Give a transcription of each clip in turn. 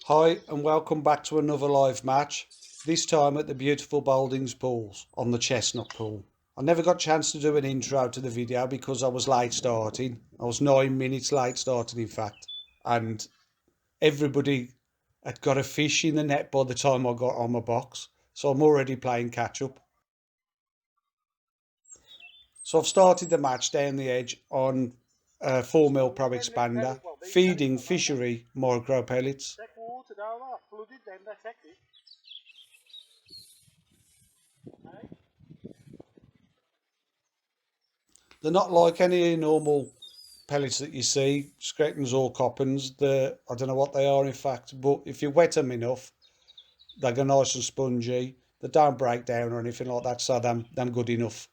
Hi and welcome back to another live match, this time at the beautiful Boldings pools on the Chestnut pool. I never got a chance to do an intro to the video because I was late starting. I was 9 minutes late starting in fact, and everybody had got a fish in the net by the time I got on my box, so I'm already playing catch up. So I've started the match down the edge on a 4mm Pro Expander, feeding fishery micro pellets. They're not like any normal pellets that you see, Scratons or Coppens. I don't know what they are in fact, but if you wet them enough, they go nice and spongy. They don't break down or anything like that, so them good enough.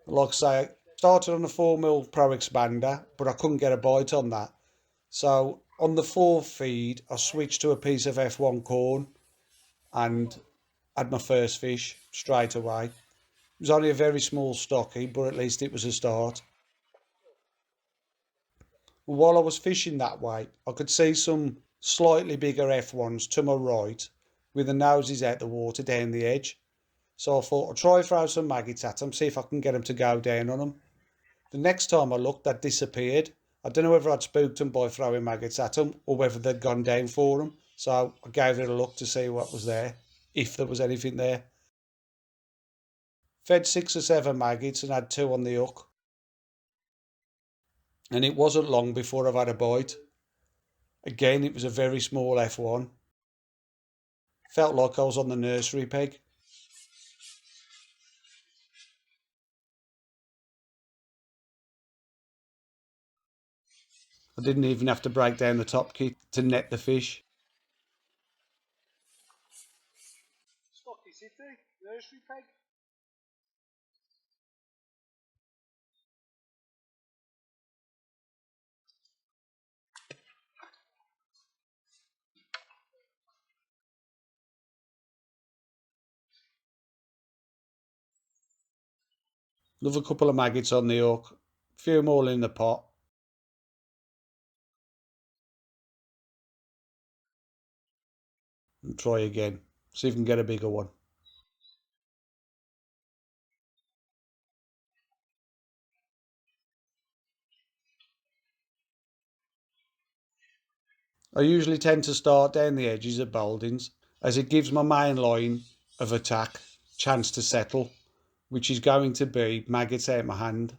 Like I say, I started on a 4mm Pro Expander, but I couldn't get a bite on that. So on the fourth feed, I switched to a piece of F1 corn and had my first fish straight away. It was only a very small stocky, but at least it was a start. While I was fishing that way, I could see some slightly bigger F1s to my right with the noses out the water down the edge. So I thought I'd try throw some maggots at them, see if I can get them to go down on them. The next time I looked, they'd disappeared. I don't know whether I'd spooked them by throwing maggots at them or whether they'd gone down for them. So I gave it a look to see what was there, if there was anything there. Fed 6 or 7 maggots and had 2 on the hook. And it wasn't long before I've had a bite. Again, it was a very small F1. Felt like I was on the nursery peg. I didn't even have to break down the top kit to net the fish. Stocky City, nursery peg. Another couple of maggots on the hook. A few more in the pot. And try again. See if we can get a bigger one. I usually tend to start down the edges of Boldings as it gives my main line of attack chance to settle, which is going to be maggots out my hand.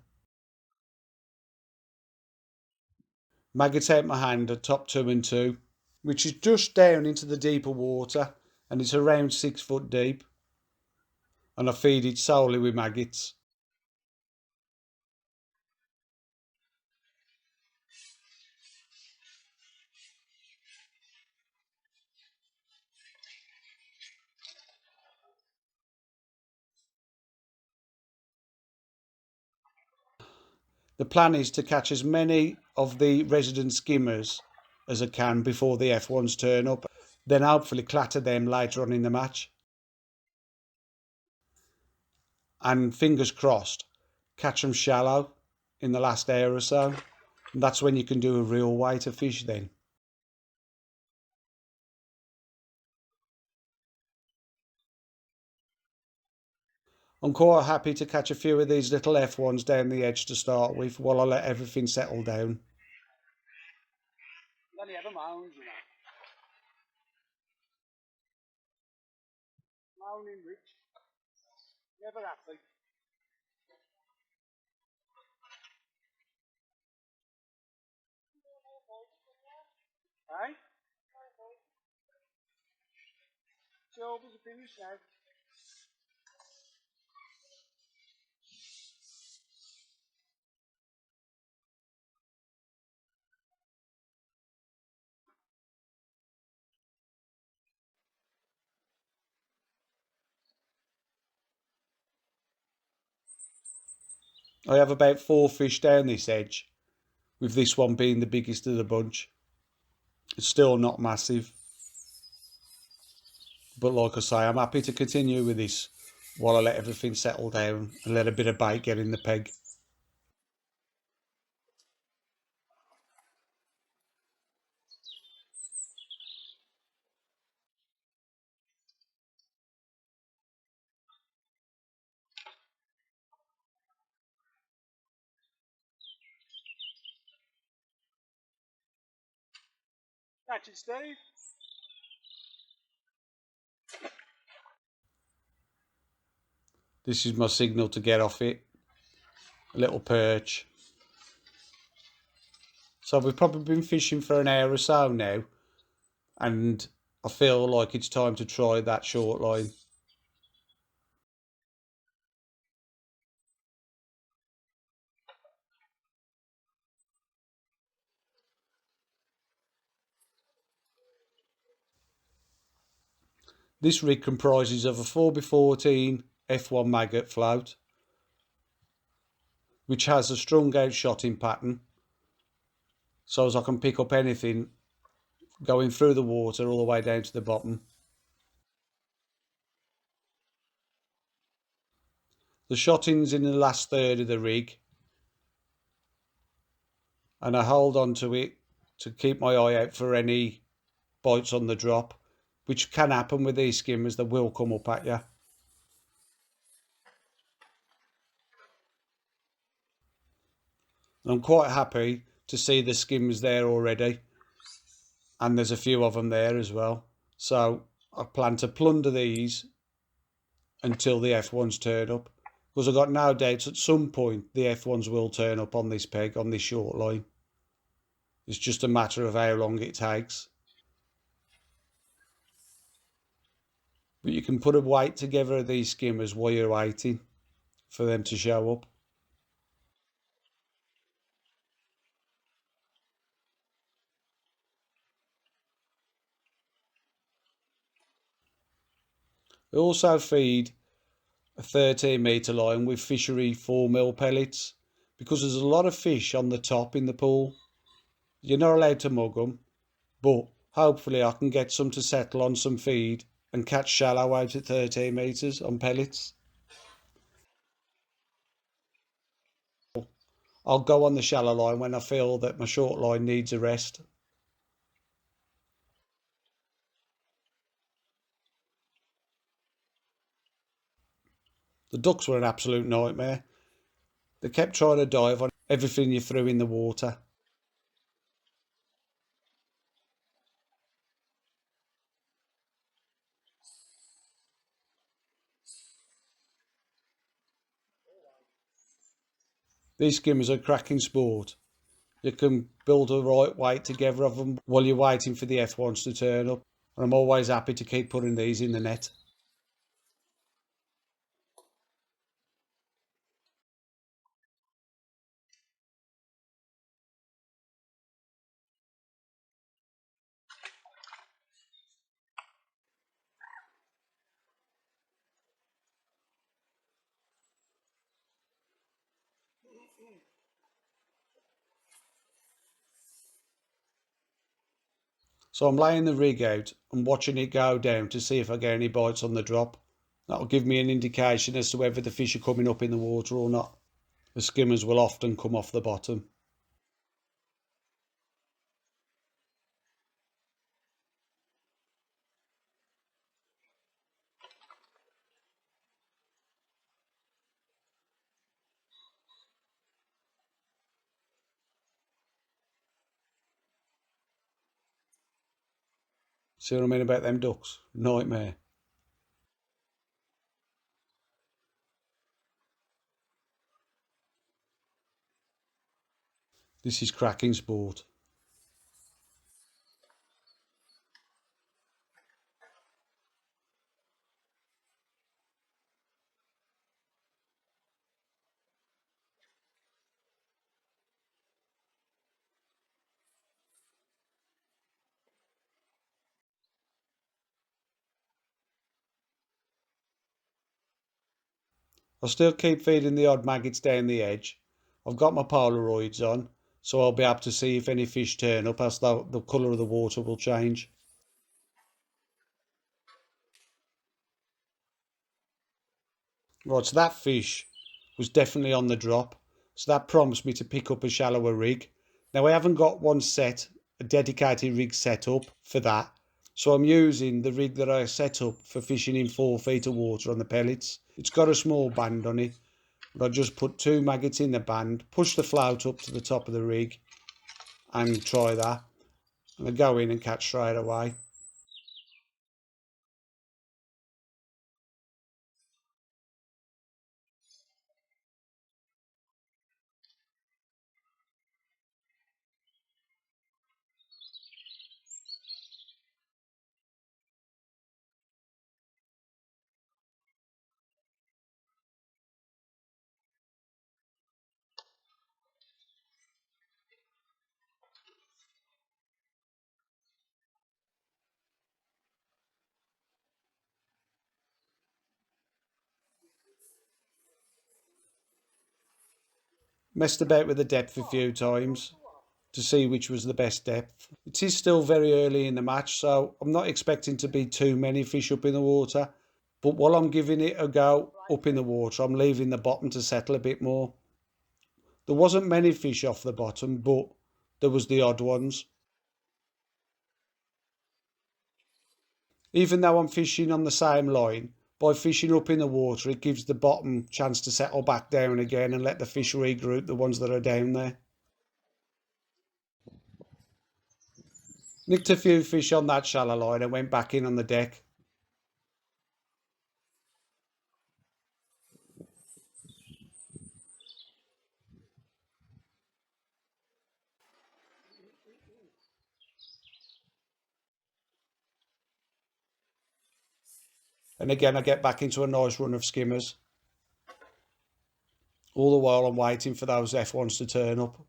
Maggots out my hand at top 2 and 2, which is just down into the deeper water, and it's around 6 foot deep, and I feed it solely with maggots. The plan is to catch as many of the resident skimmers as I can before the F1s turn up, then hopefully clatter them later on in the match. And fingers crossed, catch them shallow in the last hour or so. And that's when you can do a real weight of fish then. I'm quite happy to catch a few of these little F1s down the edge to start with while I let everything settle down. Only ever mounds, you know. Mounding rich. Never happy. Eh? Job is finished now. I have about 4 fish down this edge, with this one being the biggest of the bunch. It's still not massive, but like I say, I'm happy to continue with this while I let everything settle down and let a bit of bait get in the peg. Catch it, Steve. This is my signal to get off it. A little perch. So we've probably been fishing for an hour or so now, and I feel like it's time to try that short line. This rig comprises of a 4x14 F1 maggot float, which has a strung out shotting pattern, so as I can pick up anything going through the water all the way down to the bottom. The shotting's in the last third of the rig, and I hold on to it to keep my eye out for any bites on the drop, which can happen with these skimmers. They will come up at you. And I'm quite happy to see the skimmers there already, and there's a few of them there as well. So I plan to plunder these until the F1s turn up, because I've got no doubts at some point the F1s will turn up on this peg, on this short line. It's just a matter of how long it takes. But you can put a weight together of these skimmers while you're waiting for them to show up. I also feed a 13-metre line with fishery 4mm pellets, because there's a lot of fish on the top in the pool. You're not allowed to mug them, but hopefully I can get some to settle on some feed and catch shallow out at 13 metres on pellets. I'll go on the shallow line when I feel that my short line needs a rest. The ducks were an absolute nightmare. They kept trying to dive on everything you threw in the water. These skimmers are cracking sport. You can build a right weight together of them while you're waiting for the F1s to turn up. And I'm always happy to keep putting these in the net. So I'm laying the rig out and watching it go down to see if I get any bites on the drop. That'll give me an indication as to whether the fish are coming up in the water or not. The skimmers will often come off the bottom. See what I mean about them ducks? Nightmare. This is cracking sport. I'll still keep feeding the odd maggots down the edge. I've got my Polaroids on, so I'll be able to see if any fish turn up, as the colour of the water will change. Right, so that fish was definitely on the drop, so that prompts me to pick up a shallower rig. Now I haven't got one set, a dedicated rig set up for that, so I'm using the rig that I set up for fishing in 4 feet of water on the pellets. It's got a small band on it, but I just put 2 maggots in the band, push the float up to the top of the rig and try that. And I go in and catch straight away. Messed about with the depth a few times to see which was the best depth. It is still very early in the match, so I'm not expecting to be too many fish up in the water. But while I'm giving it a go up in the water, I'm leaving the bottom to settle a bit more. There wasn't many fish off the bottom, but there was the odd ones. Even though I'm fishing on the same line, by fishing up in the water, it gives the bottom chance to settle back down again and let the fish regroup, the ones that are down there. Nicked a few fish on that shallow line and went back in on the deck. And again, I get back into a nice run of skimmers. All the while I'm waiting for those F1s to turn up.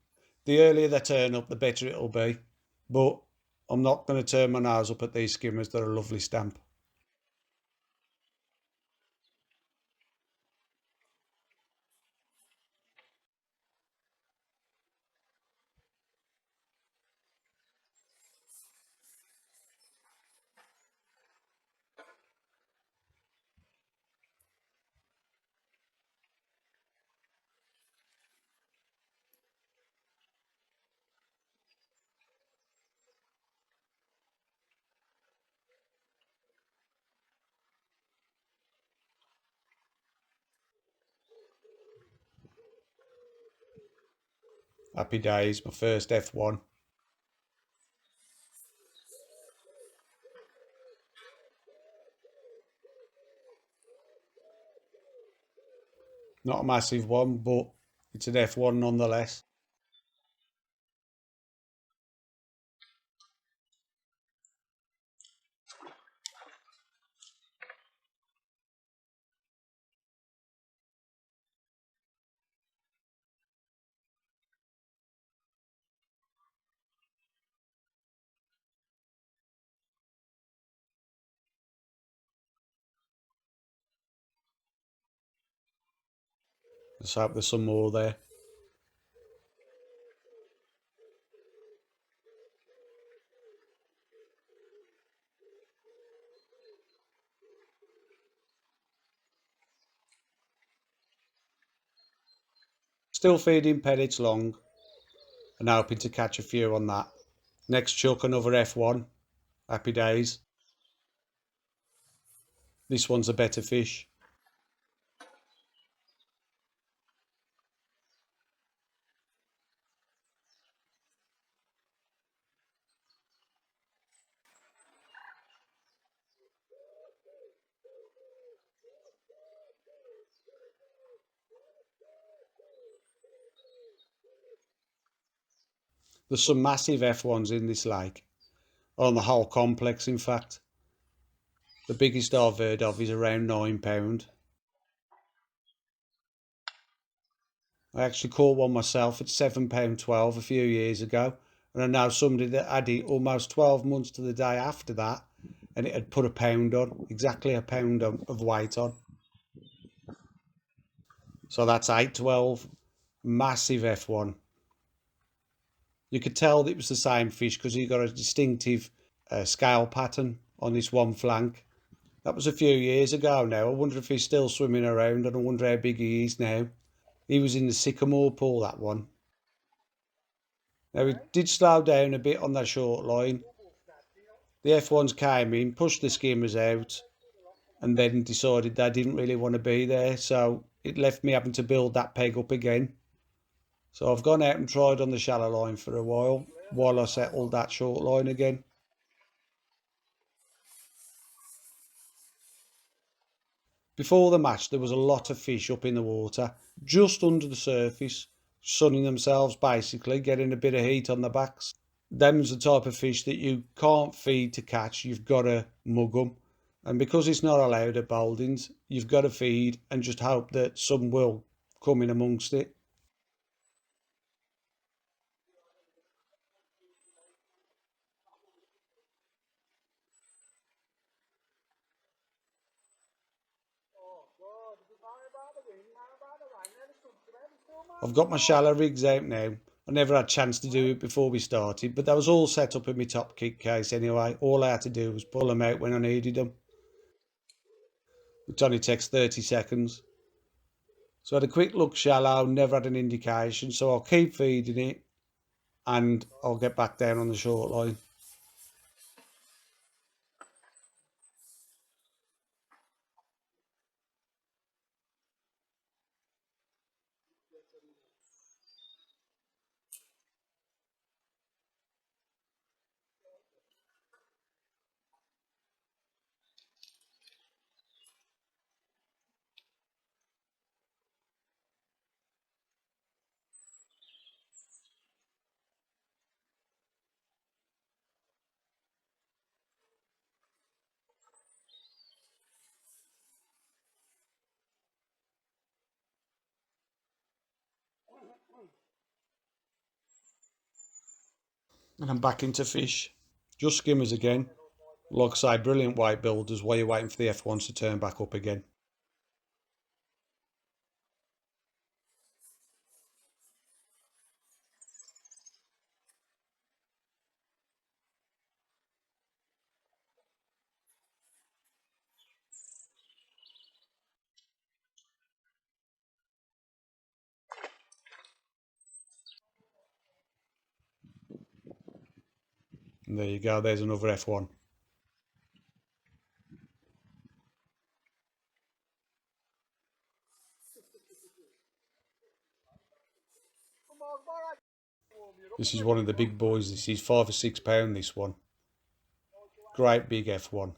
The earlier they turn up, the better it'll be. But I'm not going to turn my nose up at these skimmers. They're a lovely stamp. Happy days, my first F1. Not a massive one, but it's an F1 nonetheless. Let's hope there's some more there. Still feeding pellets long and hoping to catch a few on that. Next chuck, another F1. Happy days. This one's a better fish. There's some massive F1s in this lake. On the whole complex, in fact. The biggest I've heard of is around £9. I actually caught one myself at £7.12 a few years ago, and I know somebody that had it almost 12 months to the day after that, and it had put a pound on, exactly a pound of weight on. So that's 8.12, massive F1. You could tell that it was the same fish because he got a distinctive scale pattern on this one flank. That was a few years ago now. I wonder if he's still swimming around, and I wonder how big he is now. He was in the sycamore pool, that one. Now, he did slow down a bit on that short line. The F1s came in, pushed the skimmers out, and then decided they didn't really want to be there. So it left me having to build that peg up again. So I've gone out and tried on the shallow line for a while. while I settled that short line again. Before the match, there was a lot of fish up in the water, just under the surface, sunning themselves basically, getting a bit of heat on their backs. Them's the type of fish that you can't feed to catch, you've got to mug them. And because it's not allowed at Boldings, you've got to feed and just hope that some will come in amongst it. I've got my shallow rigs out now. I never had a chance to do it before we started, but that was all set up in my top kick case anyway. All I had to do was pull them out when I needed them, which only takes 30 seconds. So I had a quick look shallow, never had an indication, so I'll keep feeding it and I'll get back down on the short line. And I'm back into fish. Just skimmers again. Like I say, brilliant white builders while you're waiting for the F1s to turn back up again. And there you go, there's another F1. This is one of the big boys. This is £5 or £6, this one. Great big F1.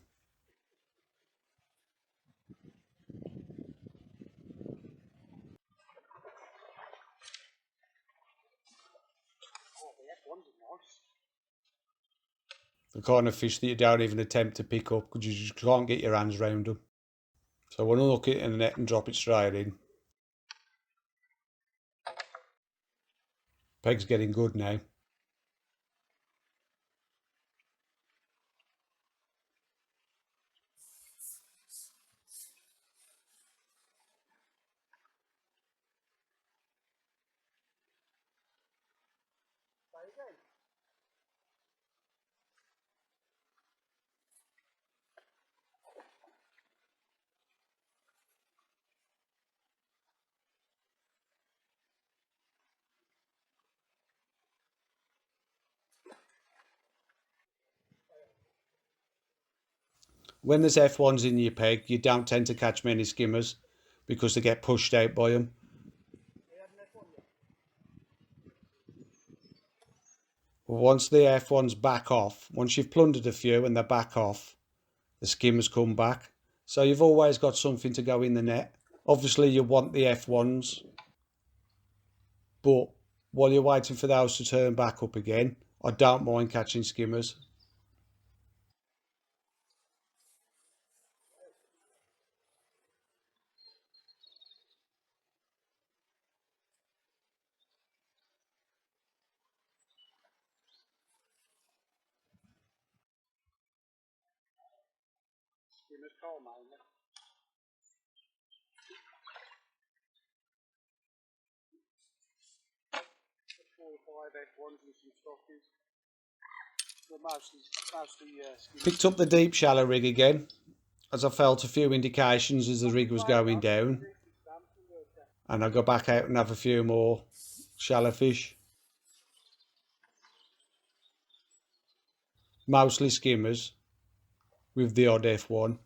The kind of fish that you don't even attempt to pick up because you just can't get your hands around them. So we'll unhook it in the net and drop it straight in. Peg's getting good now. When there's F1s in your peg, you don't tend to catch many skimmers because they get pushed out by them. But once the F1s back off, once you've plundered a few and they're back off, the skimmers come back. So you've always got something to go in the net. Obviously you want the F1s, but while you're waiting for those to turn back up again, I don't mind catching skimmers. Skimmers coal mine. 4 or 5 F1s and some stockies. But mostly skimmers. Picked up the deep shallow rig again, as I felt a few indications as the rig was going down. And I go back out and have a few more shallow fish. Mostly skimmers with the odd F1.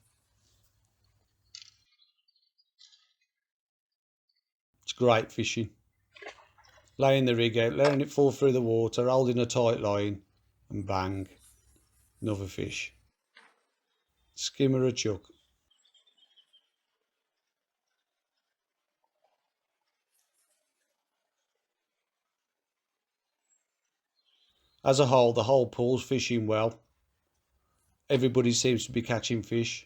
It's great fishing. laying the rig out, letting it fall through the water, holding a tight line, and bang, another fish. Skimmer a chuck. As a whole, the whole pool's fishing well. Everybody seems to be catching fish.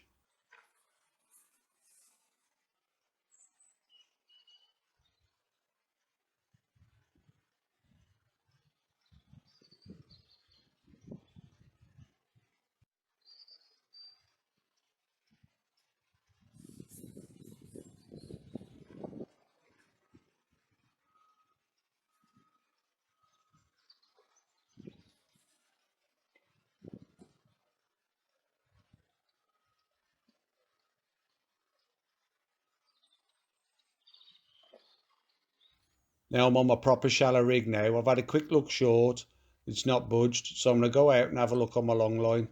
Now I'm on my proper shallow rig now. I've had a quick look short. It's not budged, so I'm going to go out and have a look on my long line.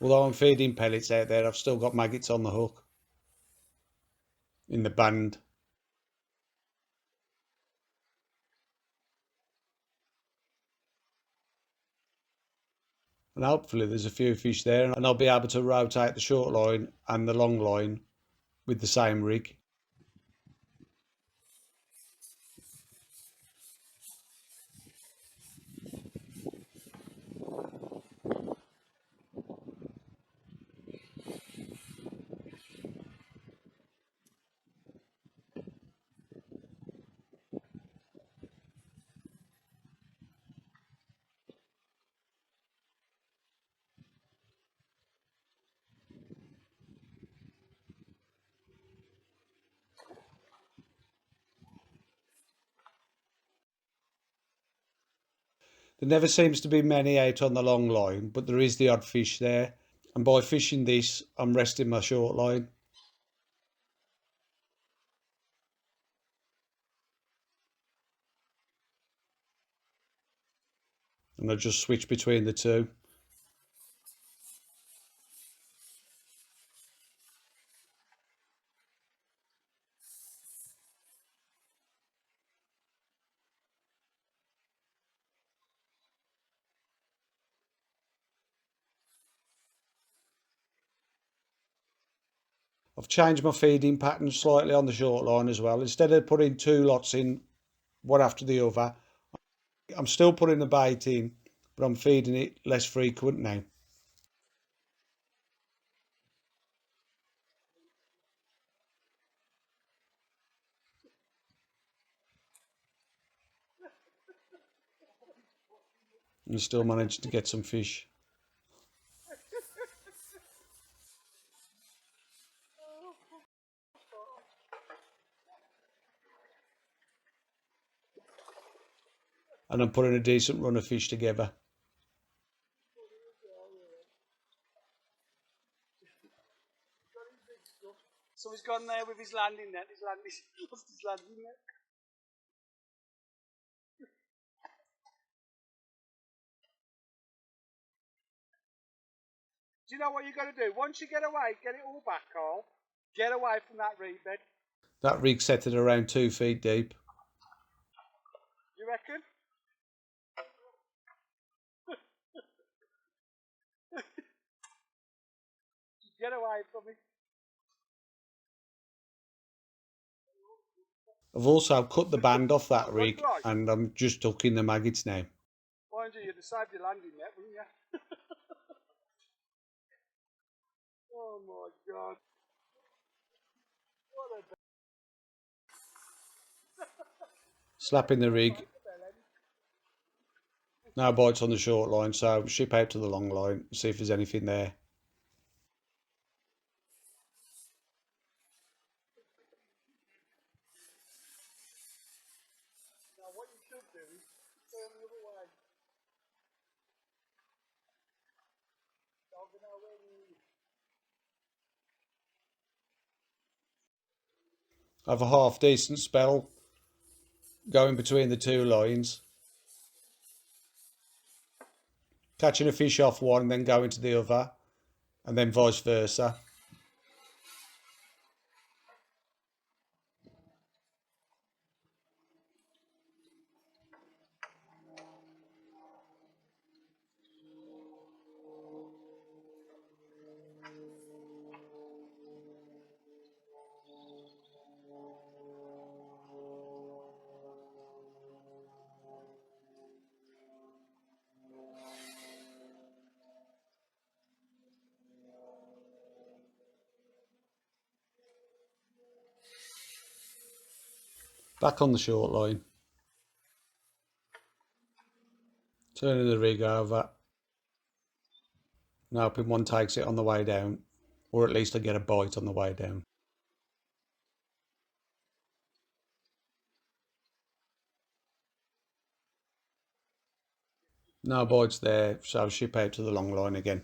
Although I'm feeding pellets out there, I've still got maggots on the hook in the band. And hopefully there's a few fish there and I'll be able to rotate the short line and the long line with the same rig. There never seems to be many out on the long line, but there is the odd fish there. And by fishing this, I'm resting my short line. And I just switch between the two. I've changed my feeding pattern slightly on the short line as well. Instead of putting two lots in, one after the other, I'm still putting the bait in, but I'm feeding it less frequent now. And still managed to get some fish. And I'm putting a decent run of fish together. So he's gone there with his landing net. He's lost his landing net. Do you know what you got to do? Once you get away, get it all back, Carl. Get away from that reed bed. That rig set at around 2 feet deep. You reckon? Get away from me. I've also cut the band off that rig and I'm just hooking the maggots now. Mind you, you'd have saved your landing net, wouldn't you? Oh my God. What a Slapping the rig. No bites on the short line, so ship out to the long line, see if there's anything there. Now what you should do is turn the other way. Dog and over. I have a half decent spell going between the two lines. Catching a fish off one, then going to the other, and then vice versa. Back on the short line. Turning the rig over. And hoping one takes it on the way down. Or at least I get a bite on the way down. No bites there, so ship out to the long line again.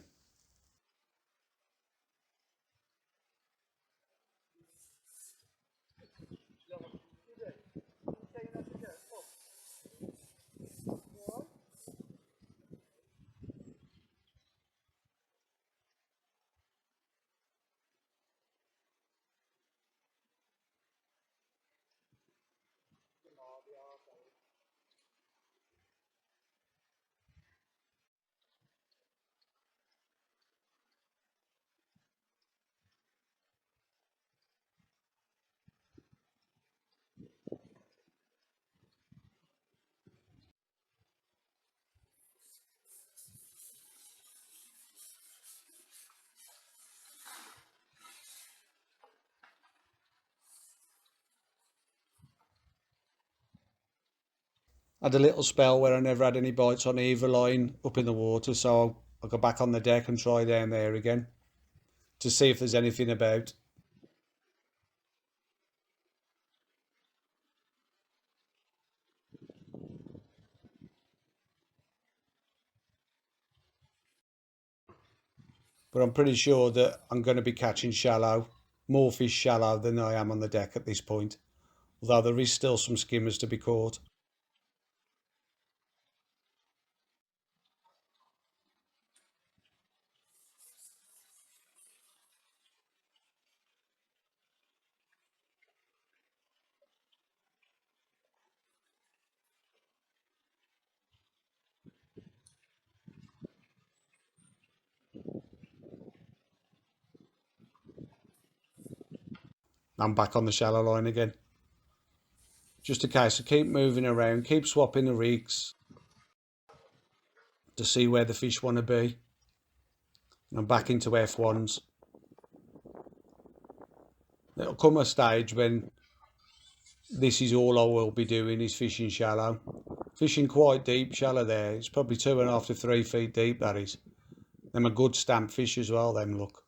I had a little spell where I never had any bites on either line up in the water, so I'll go back on the deck and try down there again to see if there's anything about. But I'm pretty sure that I'm going to be catching shallow, more fish shallow than I am on the deck at this point. Although there is still some skimmers to be caught. I'm back on the shallow line again. Just a case of keep moving around, keep swapping the rigs to see where the fish want to be. And I'm back into F1s. There'll come a stage when this is all I will be doing is fishing shallow. Fishing quite deep, shallow there. It's probably 2.5 to 3 feet deep, that is. Them a good stamp fish as well, them look.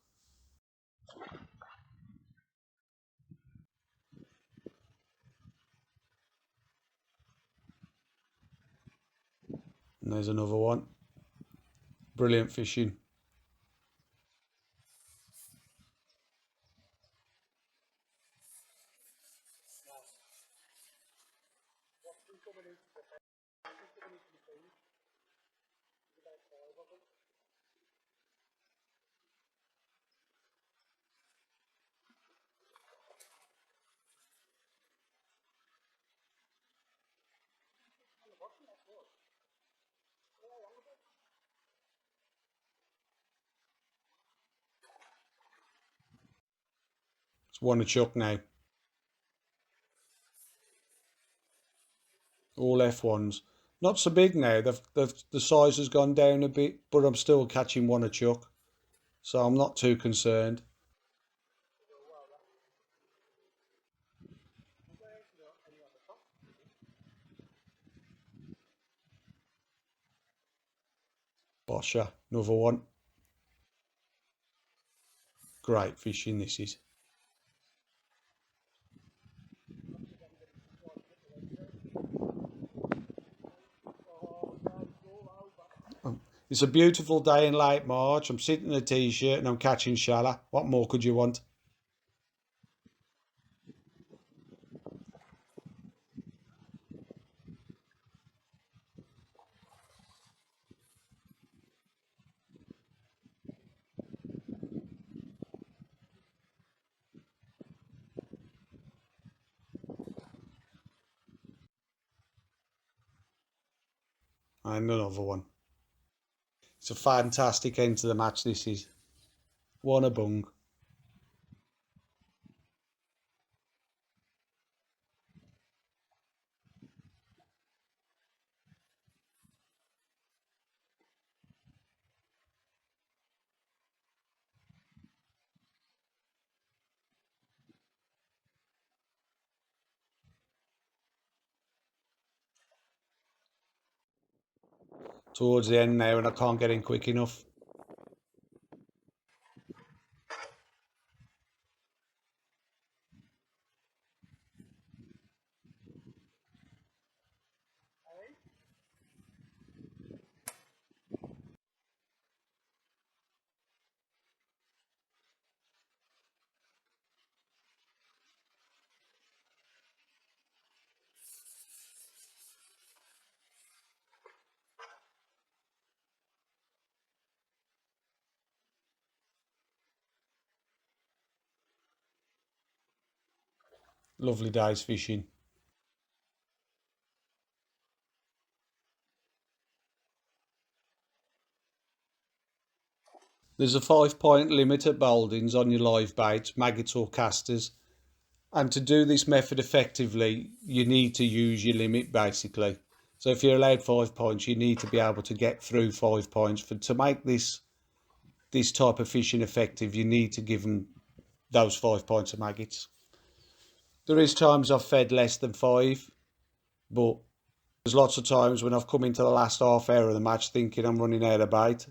And there's another one. Brilliant fishing. It's one a chuck now. All F1s. Not so big now. The size has gone down a bit, but I'm still catching one a chuck. So I'm not too concerned. Bosher, another one. Great fishing this is. It's a beautiful day in late March. I'm sitting in a t-shirt and I'm catching shallow. What more could you want? And another one. It's a fantastic end to the match, this is. One a bung. towards the end now and I can't get in quick enough. Lovely days fishing. There's a 5 point limit at Boldings on your live baits, maggots or casters. And to do this method effectively, you need to use your limit basically. So if you're allowed 5 points, you need to be able to get through 5 points. To make this type of fishing effective, you need to give them those 5 points of maggots. There is times I've fed less than 5, but there's lots of times when I've come into the last half hour of the match thinking I'm running out of bait.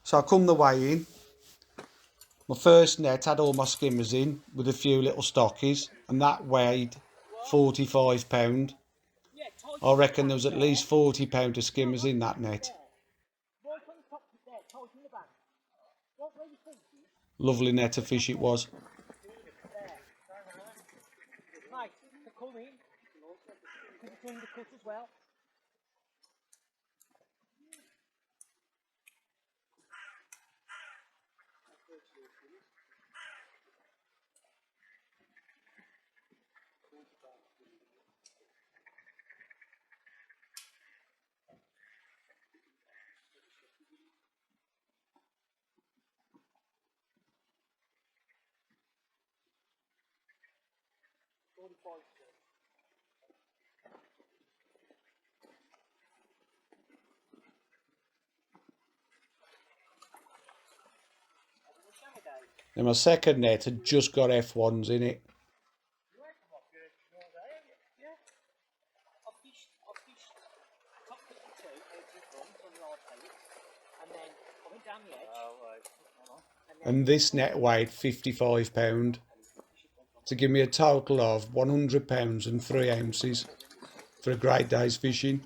So I come the way in. My first net had all my skimmers in with a few little stockies, and that weighed £45. I reckon there was at least £40 of skimmers in that net. Lovely net of fish it was. And my second net had just got F1s in it. And this net weighed £55 to give me a total of £100 and 3 ounces for a great day's fishing.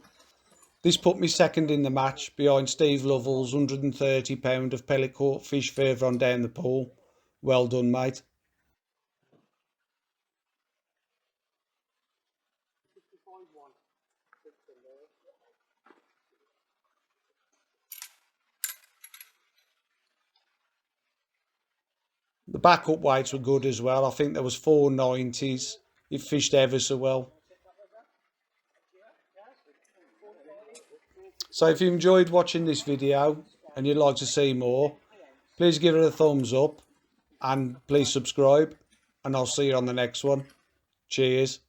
This put me second in the match behind Steve Lovell's £130 of pellet caught fish further on down the pool. Well done, mate. The backup weights were good as well. I think there was 490s. It fished ever so well. So if you enjoyed watching this video and you'd like to see more, please give it a thumbs up and please subscribe, and I'll see you on the next one. Cheers.